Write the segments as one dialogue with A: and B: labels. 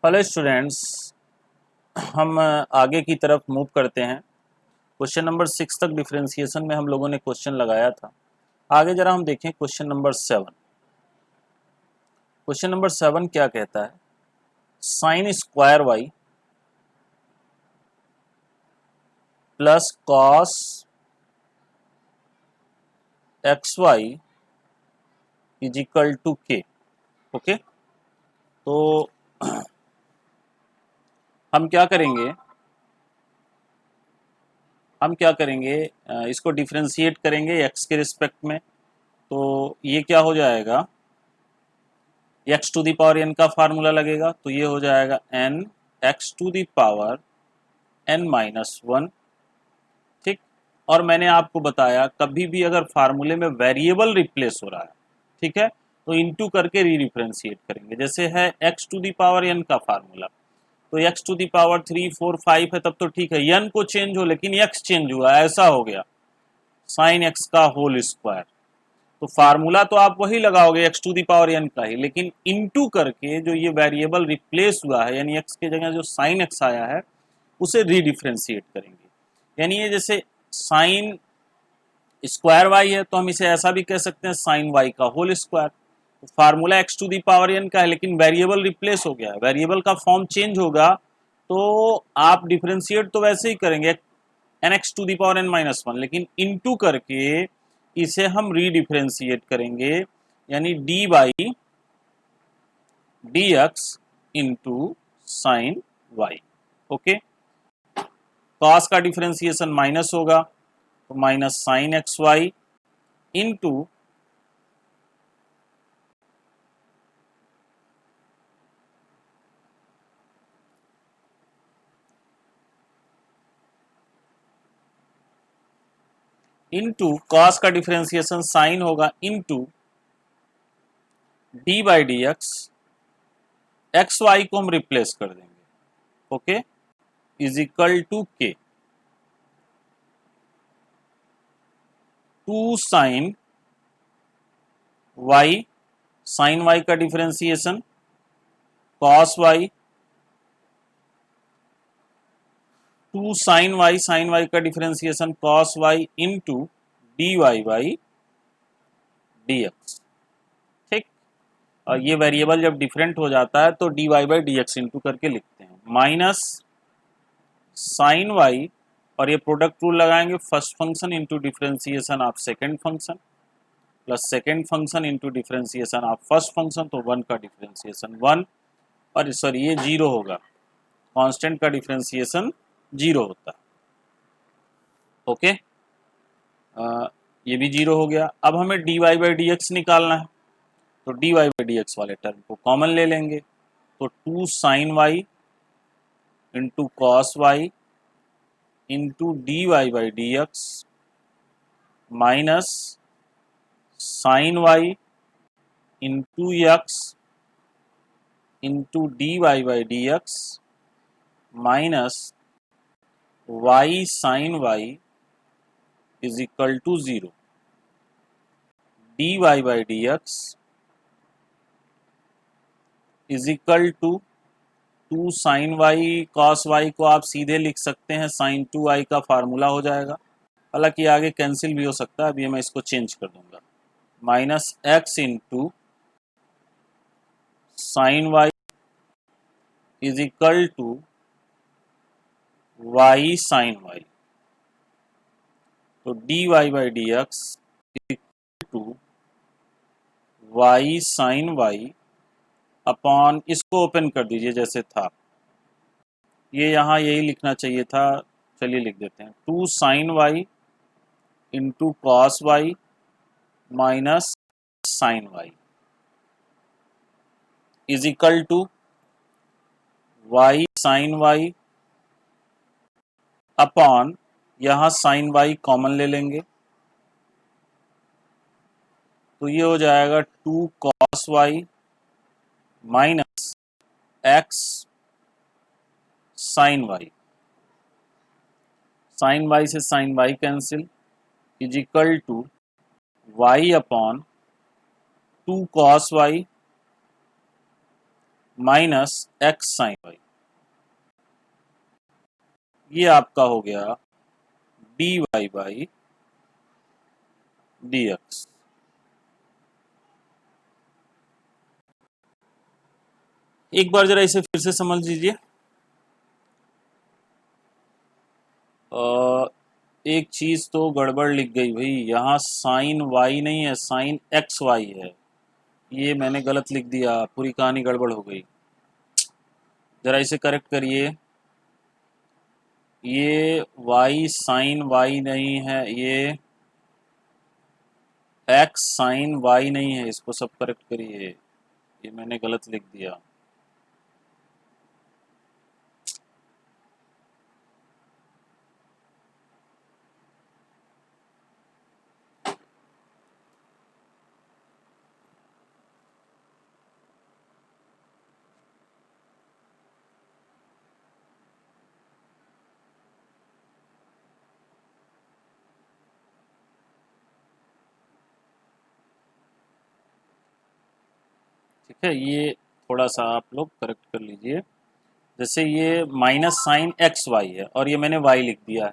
A: Hello students, हम आगे की तरफ मूव करते हैं। क्वेश्चन नंबर 6 तक डिफरेंशिएशन में हम लोगों ने क्वेश्चन लगाया था। आगे जरा हम देखें क्वेश्चन नंबर 7। क्वेश्चन नंबर 7 क्या कहता है? Sine square y plus cos x y is equal to k. Okay, तो हम क्या करेंगे इसको डिफरेंशिएट करेंगे एक्स के रिस्पेक्ट में। तो ये क्या हो जाएगा? X to the power n का फार्मूला लगेगा, तो ये हो जाएगा n x to the power n minus one. ठीक, और मैंने आपको बताया कभी भी अगर फार्मूले में वेरिएबल रिप्लेस हो रहा है, ठीक है, तो इनटू करके री डिफरेंशिएट करेंगे। जैसे है x to the power n का फार्मूला, तो एक्स टू दी पावर 3 4 5 है, तब तो ठीक है, एन को चेंज हो लेकिन एक्स चेंज हुआ, ऐसा हो गया साइन एक्स का होल स्क्वायर। तो फार्मूला तो आप वही लगाओगे x to the power n का ही, लेकिन इनटू करके जो ये वेरिएबल रिप्लेस हुआ है, यानी एक्स की जगह जो साइन एक्स आया है उसे रीडिफ्रेंशिएट करेंगे। यानी ये जैसे साइन स्क्वायर वाई है, तो हम इसे ऐसा भी कह सकते हैं साइन वाई का होल स्क्वायर। तो formula x to the power n का है, लेकिन वेरिएबल रिप्लेस हो गया है, वेरिएबल का फॉर्म चेंज होगा, तो आप डिफ्रेंशिएट तो वैसे ही करेंगे n x to the power n minus one, लेकिन इनटू करके इसे हम रीडिफ्रेंशिएट करेंगे, यानी d by D x into sine y. Okay, cos का डिफ्रेंशिएशन माइनस होगा, तो minus sine x y into cos का डिफ्रेंशिएशन साइन होगा into d by D x y को हम रिप्लेस कर देंगे। Okay, is equal to k two sine Y, sine y का differentiation cos y, to sine y का differentiation cos y into d Y by D x. ठीक, और ये variable जब डिफरेंट हो जाता है तो D Y by D x into करके लिखते हैं, माइनस साइन वाई, और ये प्रोडक्ट रूल लगाएंगे, first function into differentiation of second function plus second function into differentiation of first function, तो वन का डिफरेंशिएशन वन, और सॉरी ये जीरो होगा, कांस्टेंट का डिफरेंशिएशन जीरो होता है। ओके, ये भी जीरो हो गया। अब हमें d Y by D x निकालना है, तो D Y by D x वाले टर्म को कॉमन ले लेंगे, तो two sine Y into cos y into d Y by D x minus sine Y into x into d Y by D x minus y sine Y is equal to zero. D Y by D x is equal to two sine y, cos y को आप सीधे लिख सकते हैं, sign two Y का formula हो जाएगा, हालांकि आगे कैंसिल भी हो सकता है, अभी मैं इसको चेंज कर दूंगा, minus X into sine Y is equal to Y sine Y, तो D Y by D X equal to Y sine Y upon, इसको ओपन कर दीजिए जैसे था, ये यहाँ यही लिखना चाहिए था, चलिए लिख देते हैं, two sine Y into cos Y minus sine Y is equal to Y sine Y upon, यहाँ साइन वाई कॉमन ले लेंगे, तो ये हो जाएगा two cos Y minus x sine Y, sine Y से sine Y cancel, is equal to Y upon two cos Y minus x sine Y, ये आपका हो गया D Y by D X. एक बार जरा इसे फिर से समझ लीजिए। एक चीज तो गड़बड़ लिख गई भाई, यहाँ साइन वाई नहीं है, साइन एक्स वाई है, ये मैंने गलत लिख दिया, पूरी कहानी गड़बड़ हो गई। जरा इसे करेक्ट करिए। ये वाई साइन वाई नहीं है, ये एक्स साइन वाई नहीं है, इसको सब करेक्ट करिए, ये मैंने गलत लिख दिया। ठीक है, ये थोड़ा सा आप लोग करेक्ट कर लीजिए। जैसे ये माइनस साइन एक्स वाई है और ये मैंने वाई लिख दिया है,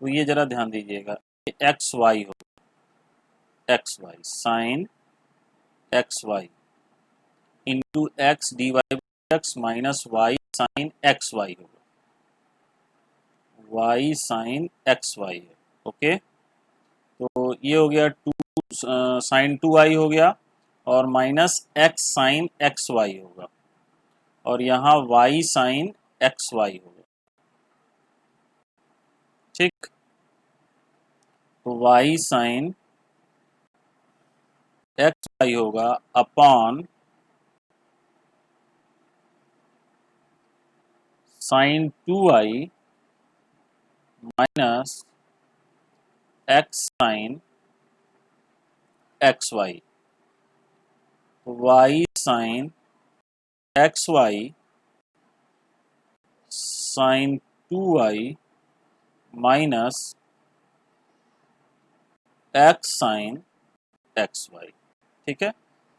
A: तो ये जरा ध्यान दीजिएगा, एक्स वाई हो, x y sine x y into x d y x minus y sine x y होगा, वाई साइन एक्स वाई है। ओके, तो ये हो गया टू साइन टू वाई हो गया, और minus x sine x y होगा, और यहाँ वाई साइन एक्स वाई होगा। ठीक, तो वाई साइन एक्स वाई होगा upon sine two y minus x sine x y, y sine x y sine two y minus x sine x y. ठीक है,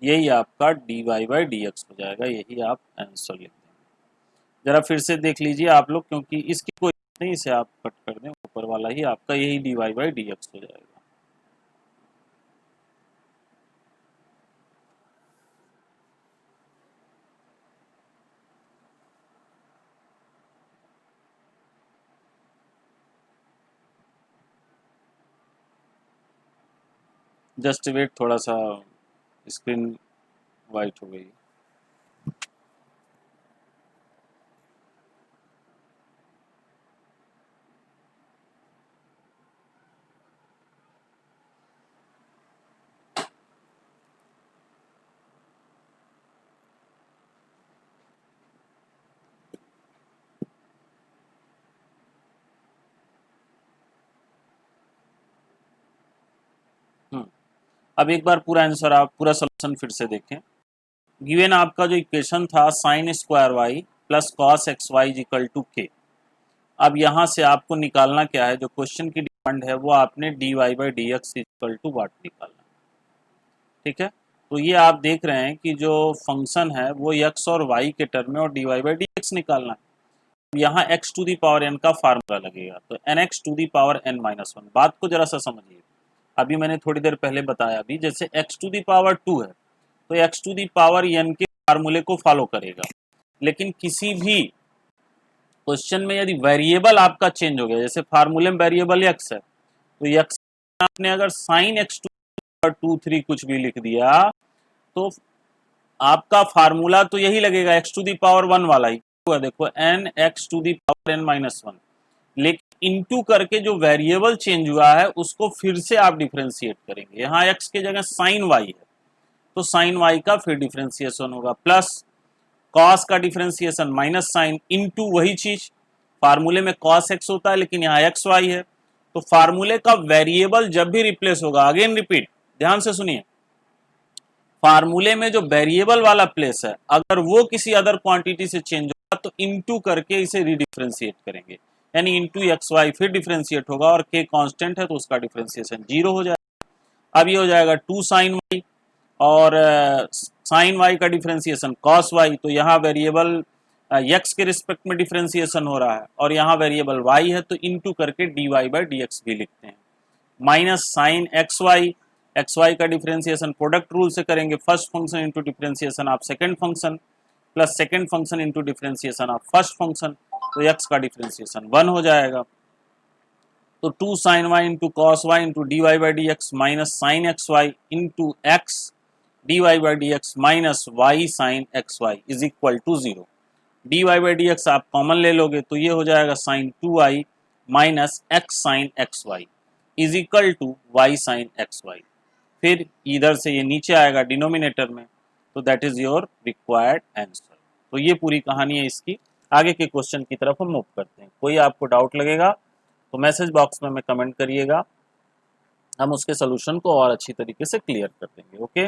A: यही आपका d Y by D x हो जाएगा, यही आप आंसर लिख देंगे। जरा फिर से देख लीजिए आप लोग, क्योंकि इसकी कोई नहीं, इसे आप कट कर दें, ऊपर वाला ही आपका यही d Y by D x हो जाएगा। जस्ट वेट, थोड़ा सा स्क्रीन वाइट हो गई। अब एक बार पूरा आंसर, आप पूरा सोल्यूशन फिर से देखें। गिवन आपका जो इक्वेशन था sine square y plus cos x y equal to k. अब यहाँ से आपको निकालना क्या है, जो क्वेश्चन की डिमांड है वो आपने D Y by D X equal to what निकालना। ठीक है, तो ये आप देख रहे हैं कि जो फंक्शन है वो एक्स और वाई के टर्म में, और d Y by D x निकालना है। यहाँ x to the power n का फार्मूला लगेगा, तो n x to the power n minus one. बात को जरा सा समझिए, अभी मैंने थोड़ी देर पहले बताया भी, जैसे x to the power two है तो x to the power n के फार्मूले को फॉलो करेगा। लेकिन किसी भी क्वेश्चन में यदि वेरिएबल आपका चेंज हो गया, जैसे फार्मूले में वेरिएबल एक्स है, तो एक्स आपने अगर साइन एक्स टू थ्री कुछ भी लिख दिया, तो आपका फार्मूला तो यही लगेगा, x to the power one वाला ही हुआ। देखो n x to the power n minus one, लेकिन इनटू करके जो वेरिएबल चेंज हुआ है उसको फिर से आप डिफ्रेंशिएट करेंगे। यहाँ एक्स के जगह साइन वाई है, तो साइन वाई का फिर डिफ्रेंशिएशन होगा, प्लस कॉस का डिफ्रेंशिएशन माइनस साइन इनटू वही चीज। फार्मूले में कॉस एक्स होता है लेकिन यहाँ एक्स वाई है, तो फार्मूले का वेरिएबल जब भी रिप्लेस होगा, अगेन रिपीट, ध्यान से सुनिए, फार्मूले में जो वेरिएबल वाला प्लेस है अगर वो किसी अदर क्वांटिटी से चेंज होगा तो इनटू करके इसे रीडिफ्रेंशिएट करेंगे, यानी इनटू एक्स वाई फिर डिफ्रेंशिएट होगा, और के कांस्टेंट है तो उसका डिफ्रेंशिएशन जीरो हो जाएगा। अब ये हो जाएगा टू साइन वाई, और साइन वाई का डिफ्रेंसिएशन कॉस वाई, तो यहाँ वेरिएबल एक्स के रिस्पेक्ट में डिफ्रेंसिएशन हो रहा है और यहाँ वेरिएबल वाई है, तो इनटू करके d Y by D x भी लिखते हैं। माइनस साइन एक्स वाई का डिफ्रेंसिएशन प्रोडक्ट रूल से करेंगे, first function into differentiation of second function plus second function into differentiation of first function, तो एक्स का डिफ्रेंसिएशन 1 हो जाएगा। तो 2 sine Y into cos y into d Y by D x minus sine x y into x d Y by D x minus y sine x y is equal to 0। D Y by D x आप common ले लोगे तो ये हो जाएगा sine 2i minus x sine x y is equal to Y sine x y. फिर इधर से ये नीचे आएगा डिनोमिनेटर में, तो that is your required answer. तो ये पूरी कहानी है इसकी। आगे के क्वेश्चन की तरफ हम मूव करते हैं। कोई आपको डाउट लगेगा तो मैसेज बॉक्स में कमेंट करिएगा, हम उसके सोल्यूशन को और अच्छी तरीके से क्लियर कर देंगे। ओके।